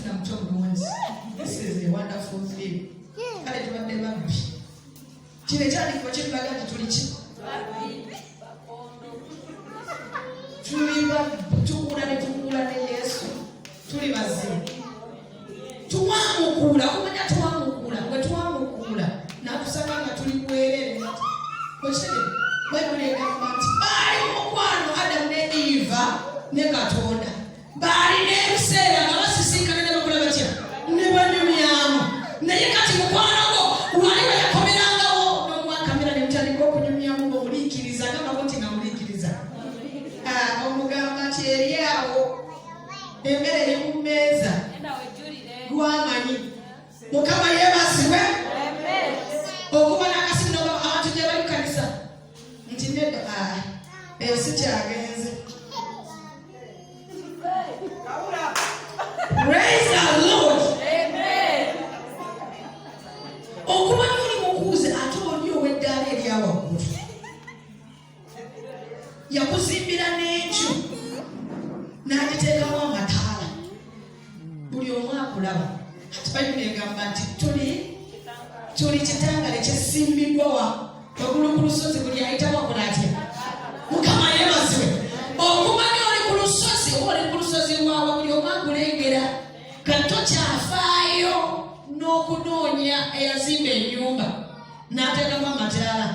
kufuna muto mulungi. This is a wonderful thing. Kale tubadde babbi. Kino ekyandikibwa kitulaga nti tuli ki? Tuli babbi, tukula ne Yesu. Tuli bazimu. Tuwamukula, okumanya tuwamukula, bwe tuwamukula n'atusanga nga tuli bwerere. Kwekiri, Bayibuli egamba nti baali mukwano Adamu ne Eva ne Katonda. Baali n'ebiseera nga basisinkana ne bakola batya? Ne banyumyamu. Naye kati mukwano gwo wali we yakomerangawo n'omwakamera ne mutandika okunyumyamu ng'omuliikiriza ngamba nti nga muliikiriza. Omugamba nti eri awo emmere eri mu mmeeza lwamanyi. Mukama yeebazibwe. Okuba n'akasimu abantu gye bali kanisa nti nedda eyo si kyagenze. Praise the Lord. Okuba n'oli mukuuze ate oli ow'eddaala eryawaggulu. Yakuzimbira n'enju n'agiteekamu amataala. Buli omu akulaba. Ati Bayibuli egamba nti tuli kitangale kyesimbibwa waggulu ku lusozi buli ayita wakola atya. Mukama yeebazibwe. Okumanya oli ku lusozi oba oli ku lusozi lwawa buli omu akulengera. Kati tokyafaayo n'okunoonya eyazimba ennyumba n'ateekamu amataala.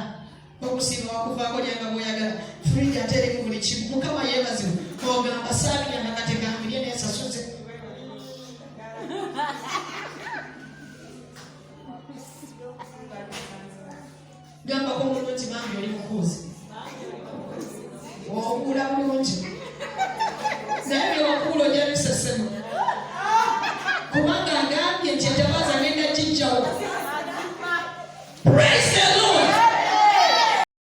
Okusiima wakuvaako nyanga bw'oyagala. Fridge ate erimu buli kimu. Mukama yeebazibwe. Ogamba saabirya nakategambirye n'esasuze. Gamba ko mulungi bambi oli mukuuzi. Ogula bulungi. Naye byokuula ojja bisesemu. Kubanga ngambye nti etabaza ngenda kijjawo. Praise